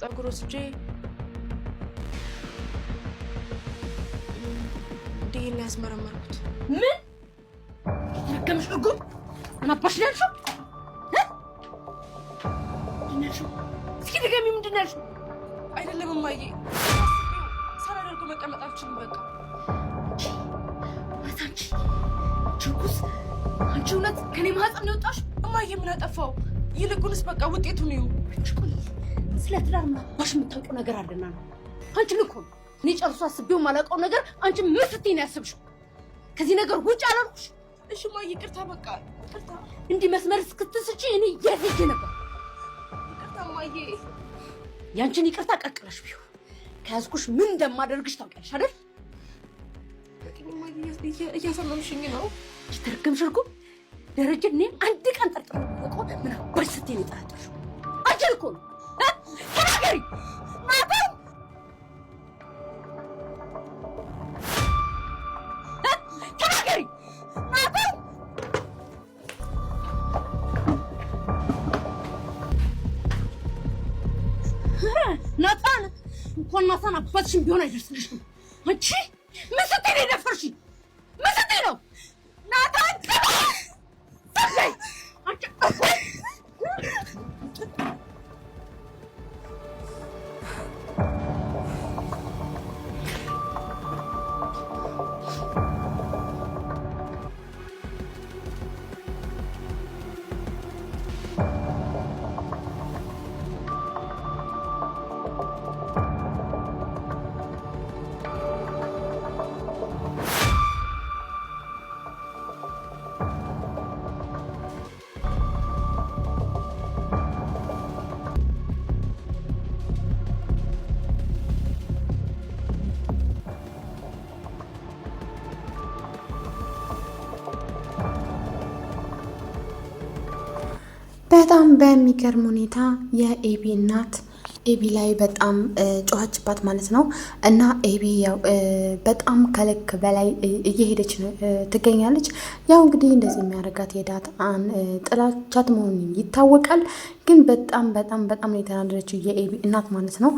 ጸጉር ወስጄ ዲኤንኤ ያስመረመርኩት። ምን ተረከምሽ? እርጉም ምን አባሽ ነው ያልሽው? እስኪ ድገሚ፣ ምንድን ነው ያልሽው? አይደለም እማዬ፣ ሳላደርገው መቀመጥ አልችልም። በቃ አንቺ ችኩስ፣ አንቺ እውነት ከኔ ማህፀን ነው የወጣሽ? እማዬ ምን አጠፋው? ይልቁንስ በቃ ውጤቱን ይዩ። ስለ ትዳር ማባሽ የምታውቂው ነገር አለና ነው። አንቺ ልኮ እኔ ጨርሶ አስቤው ማላውቀው ነገር አንቺ ምን ስትይ ነው ያስብሽው? ከዚህ ነገር ውጭ አላልኩሽ? እሺ እማዬ ይቅርታ፣ በቃ ይቅርታ። እንዲህ መስመር እስክትስጪ እኔ የት ሄጄ ነበር? ይቅርታ እማዬ። ያንቺን ይቅርታ ቀቅለሽ ቢሆን ከያዝኩሽ ምን እንደማደርግሽ ታውቂያለሽ አይደል? እማዬ እያሰመምሽኝ ነው። ተረከምሽ እርጉም ደረጀ። እኔም አንድ ቀን ጠርጥሬ ነው ምን አባሽ ስትይ ነው የጠረጠርሽው? አንቺን እኮ ነው። ተናገሪ ናታ። ተናገሪ ናታ። ናታን እንኳን ናታን አባትሽን ቢሆን አይደርስልሽም። አንቺ ምን ስትይ ነው የደፈርሽኝ? ምን ስትይ ነው ናታን? ተይ አንቺ በጣም በሚገርም ሁኔታ የኤቢ እናት ኤቢ ላይ በጣም ጮኸችባት ማለት ነው። እና ኤቢ ያው በጣም ከልክ በላይ እየሄደች ትገኛለች። ያው እንግዲህ እንደዚህ የሚያደርጋት የዳጣን ጥላቻት መሆኑን ይታወቃል። ግን በጣም በጣም በጣም ነው የተናደደችው የኤቢ እናት ማለት ነው።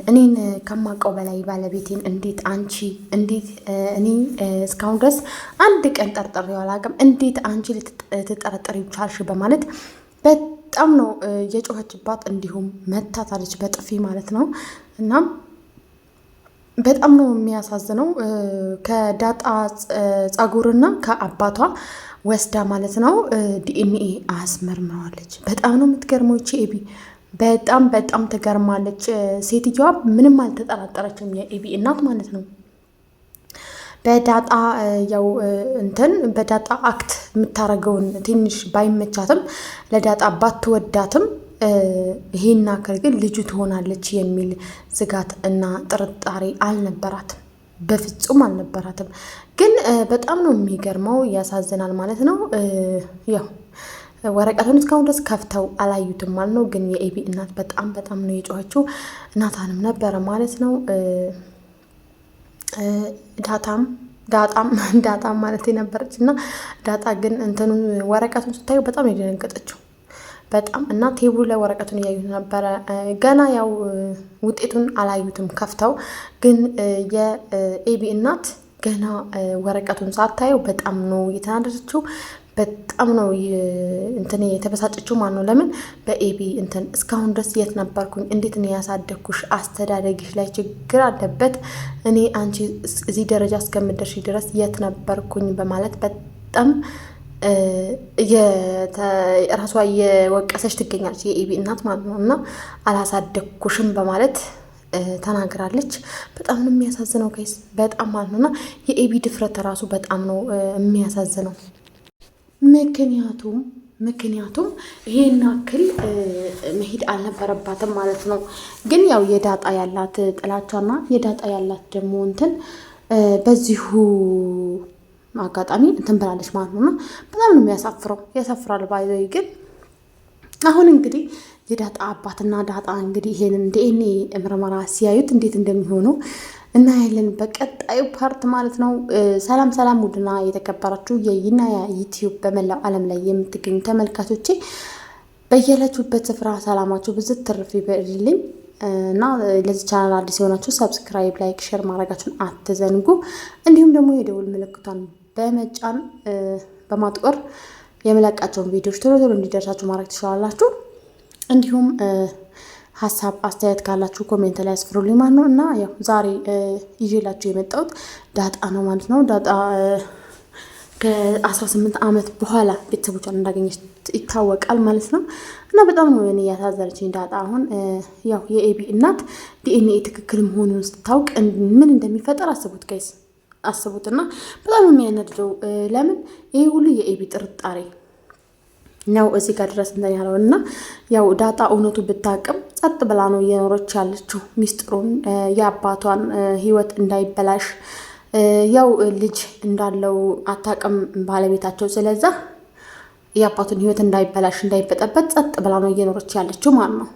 እኔን ከማውቀው በላይ ባለቤቴን እንዴት አንቺ እንዴት እኔ እስካሁን ድረስ አንድ ቀን ጠርጥሬው አላውቅም፣ እንዴት አንቺ ልትጠረጠሪ ቻልሽ በማለት በጣም ነው የጮኸችባት። እንዲሁም መታታለች በጥፊ ማለት ነው። እና በጣም ነው የሚያሳዝነው። ከዳጣ ጸጉርና ከአባቷ ወስዳ ማለት ነው ዲኤንኤ አስመርምረዋለች። በጣም ነው የምትገርመው ይቺ ኤቢ፣ በጣም በጣም ትገርማለች። ሴትዮዋ ምንም አልተጠራጠረችም የኤቢ እናት ማለት ነው። በዳጣ ያው በዳጣ አክት የምታደርገውን ትንሽ ባይመቻትም ለዳጣ ባትወዳትም ይሄን አክል ግን ልጁ ትሆናለች የሚል ስጋት እና ጥርጣሬ አልነበራትም፣ በፍጹም አልነበራትም። ግን በጣም ነው የሚገርመው፣ ያሳዝናል ማለት ነው። ያው ወረቀቱን እስካሁን ድረስ ከፍተው አላዩትም ማለት ነው። ግን የኤቢ እናት በጣም በጣም ነው የጮኸችው። እናታንም ነበረ ማለት ነው። ዳጣም ማለት የነበረች እና ዳጣ ግን ወረቀቱን ስታዩ በጣም የደነገጠችው በጣም እና ቴብሉ ላይ ወረቀቱን እያዩት ነበረ። ገና ያው ውጤቱን አላዩትም ከፍተው። ግን የኤቢ እናት ገና ወረቀቱን ሳታየው በጣም ነው የተናደደችው። በጣም ነው የተበሳጨችው ማለት ነው። ለምን በኤቢ እስካሁን ድረስ የት ነበርኩኝ? እንዴት ነው ያሳደግኩሽ? አስተዳደግሽ ላይ ችግር አለበት። እኔ አንቺ እዚህ ደረጃ እስከምደርሽ ድረስ የት ነበርኩኝ? በማለት በጣም ራሷ እየወቀሰች ትገኛለች የኤቢ እናት ማለት ነው። እና አላሳደግኩሽም በማለት ተናግራለች። በጣም ነው የሚያሳዝነው ጋይስ፣ በጣም ማለት ነው። እና የኤቢ ድፍረት ራሱ በጣም ነው የሚያሳዝነው። ምክንያቱም ይሄን አክል መሄድ አልነበረባትም ማለት ነው። ግን ያው የዳጣ ያላት ጥላቻና የዳጣ ያላት ደግሞ በዚሁ አጋጣሚ ብላለች ማለት ነው። በጣም ነው የሚያሳፍረው፣ ያሳፍራል ባይዘይ። ግን አሁን እንግዲህ የዳጣ አባትና ዳጣ እንግዲህ ይሄንን ዲኤንኤ ምርመራ ሲያዩት እንዴት እንደሚሆኑ እና ያለን በቀጣዩ ፓርት ማለት ነው። ሰላም ሰላም፣ ውድና የተከበራችሁ የይናያ ዩቲዩብ በመላው ዓለም ላይ የምትገኙ ተመልካቾቼ በየላችሁበት ስፍራ ሰላማችሁ ብዙ ትርፍ ይበልልኝ። እና ለዚህ ቻናል አዲስ የሆናችሁ ሰብስክራይብ፣ ላይክ፣ ሼር ማድረጋችሁን አትዘንጉ። እንዲሁም ደግሞ የደውል ምልክቷን በመጫን በማጥቆር የምለቃቸውን ቪዲዮዎች ቶሎ ቶሎ እንዲደርሳችሁ ማድረግ ትችላላችሁ። እንዲሁም ሀሳብ አስተያየት ካላችሁ ኮሜንት ላይ አስፍሩልኝ ማለት ነው። እና ያው ዛሬ ይዤላችሁ የመጣሁት ዳጣ ነው ማለት ነው። ዳጣ ከ18 ዓመት በኋላ ቤተሰቦቿን እንዳገኘች ይታወቃል ማለት ነው። እና በጣም ነው እኔ ያሳዘነችኝ ዳጣ። አሁን ያው የኤቢ እናት ዲኤንኤ ትክክል መሆኑን ስታውቅ ምን እንደሚፈጠር አስቡት ጋይስ፣ አስቡት። እና በጣም የሚያናድደው ለምን ይሄ ሁሉ የኤቢ ጥርጣሬ ነው እዚህ ጋር ድረስ እንትን ያለው። እና ያው ዳጣ እውነቱ ብታቅም ጸጥ ብላ ነው እየኖረች ያለችው። ሚስጥሩን የአባቷን ሕይወት እንዳይበላሽ ያው ልጅ እንዳለው አታቅም ባለቤታቸው። ስለዛ የአባቱን ሕይወት እንዳይበላሽ እንዳይበጠበት ጸጥ ብላ ነው እየኖረች ያለችው ማለት ነው።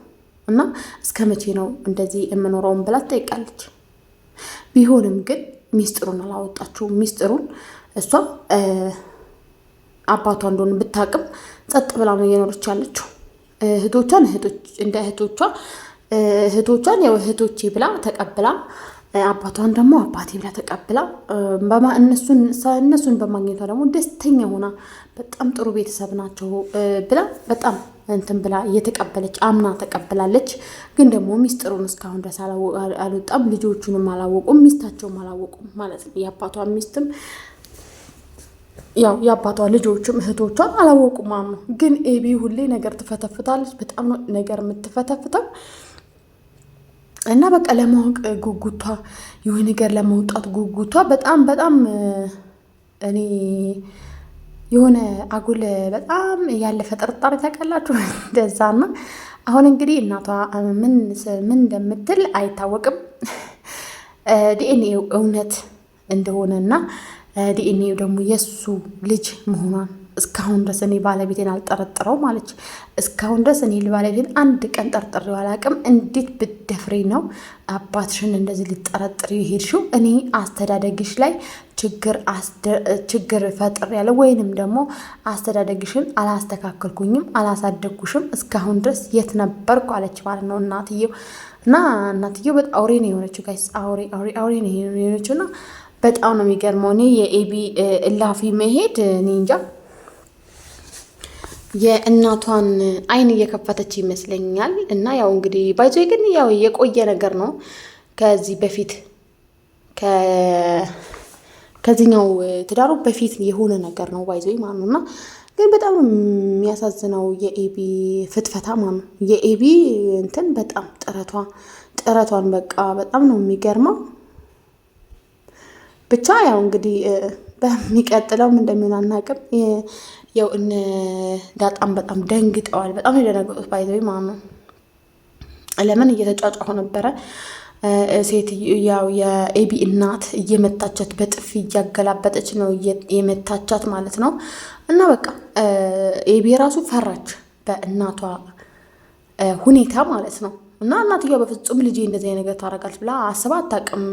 እና እስከ መቼ ነው እንደዚህ የምኖረውን ብላ ትጠይቃለች። ቢሆንም ግን ሚስጥሩን አላወጣችውም። ሚስጥሩን እሷ አባቷ እንደሆነ ብታቅም ጸጥ ብላ ነው እየኖረች ያለችው። እህቶቿን እህቶቿን ያው እህቶቼ ብላ ተቀብላ አባቷን ደግሞ አባቴ ብላ ተቀብላ እነሱን በማግኘቷ ደግሞ ደስተኛ ሆና በጣም ጥሩ ቤተሰብ ናቸው ብላ በጣም እንትን ብላ እየተቀበለች አምና ተቀብላለች። ግን ደግሞ ሚስጥሩን እስካሁን ድረስ አልወጣም። ልጆቹንም አላወቁም፣ ሚስታቸውም አላወቁም ማለት ነው። የአባቷ ሚስትም ያው የአባቷ ልጆችም እህቶቿን አላወቁም ማለት ነው። ግን ኤቢ ሁሌ ነገር ትፈተፍታለች። በጣም ነው ነገር የምትፈተፍተው። እና በቃ ለማወቅ ጉጉቷ የሆነ ነገር ለማውጣት ጉጉቷ በጣም በጣም እኔ የሆነ አጉል በጣም ያለፈ ጥርጣሬ ታውቃላችሁ እንደዛ። እና አሁን እንግዲህ እናቷ ምን እንደምትል አይታወቅም። ዲኤንኤው እውነት እንደሆነና ዲኤንኤው ደግሞ የእሱ ልጅ መሆኗን እስካሁን ድረስ እኔ ባለቤቴን አልጠረጥረው ማለች። እስካሁን ድረስ እኔ ባለቤቴን አንድ ቀን ጠርጥሬው አላውቅም። እንዴት ብትደፍሪ ነው አባትሽን እንደዚህ ልጠረጥሪ የሄድሽው? እኔ አስተዳደግሽ ላይ ችግር ፈጥር ያለ ወይንም ደግሞ አስተዳደግሽን አላስተካከልኩኝም፣ አላሳደግኩሽም። እስካሁን ድረስ የት ነበርኩ አለች ማለት ነው እናትየው። እና እናትየው በጣም አውሬ ነው የሆነችው ጋይስ፣ አውሬ ነው የሆነችው። እና በጣም ነው የሚገርመው። እኔ የኤቢ እላፊ መሄድ እኔ እንጃ የእናቷን አይን እየከፈተች ይመስለኛል። እና ያው እንግዲህ ባይዞ ግን ያው የቆየ ነገር ነው። ከዚህ በፊት ከዚህኛው ትዳሩ በፊት የሆነ ነገር ነው ባይዞ ማለት ነው። እና ግን በጣም የሚያሳዝነው የኤቢ ፍትፈታ ማለት ነው። የኤቢ እንትን በጣም ጥረቷን በቃ በጣም ነው የሚገርመው። ብቻ ያው እንግዲህ በሚቀጥለው እንደሚሆን አናውቅም። ያው እነ ዳጣም በጣም ደንግጠዋል። በጣም የደነገጡት ባይዘው ማለት ነው። ለምን እየተጫጫሁ ነበረ። ያው የኤቢ እናት እየመታቻት በጥፊ እያገላበጠች ነው የመታቻት ማለት ነው። እና በቃ ኤቢ ራሱ ፈራች በእናቷ ሁኔታ ማለት ነው። እና እናትየው በፍጹም ልጄ እንደዚህ ነገር ታደርጋለች ብላ አስባ አታውቅም።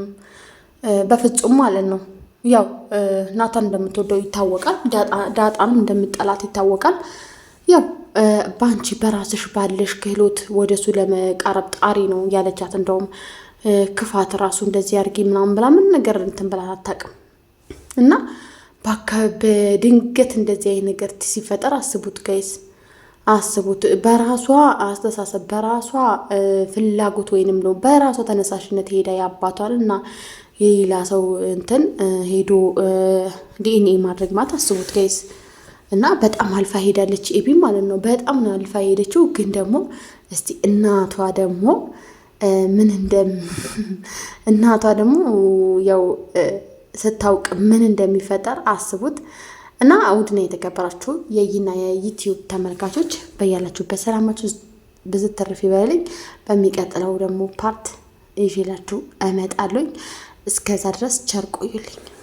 በፍጹም ማለት ነው። ያው ናታን እንደምትወደው ይታወቃል። ዳጣንም እንደምጠላት ይታወቃል። ያው በአንቺ በራስሽ ባለሽ ክህሎት ወደሱ ለመቃረብ ጣሪ ነው ያለቻት። እንደውም ክፋት ራሱ እንደዚህ አድርጊ ምናምን ብላ ምን ነገር እንትን ብላ አታውቅም። እና በድንገት እንደዚህ አይነት ነገር ሲፈጠር አስቡት ጋይስ፣ አስቡት። በራሷ አስተሳሰብ በራሷ ፍላጎት ወይንም ነው በራሷ ተነሳሽነት ሄዳ የአባቷን እና የሌላ ሰው እንትን ሄዶ ዲኤንኤ ማድረግ ማለት አስቡት ጋይስ። እና በጣም አልፋ ሄዳለች ኤቢ ማለት ነው። በጣም ነው አልፋ ሄደችው። ግን ደግሞ እስቲ እናቷ ደግሞ እናቷ ደግሞ ያው ስታውቅ ምን እንደሚፈጠር አስቡት። እና ውድና የተከበራችሁ የይና የዩቲዩብ ተመልካቾች በያላችሁበት ሰላማችሁ ብዝት ተርፍ ይበልኝ። በሚቀጥለው ደግሞ ፓርት ይዤላችሁ እመጣለሁ። እስከዛ ድረስ ቸር ቆዩልኝ።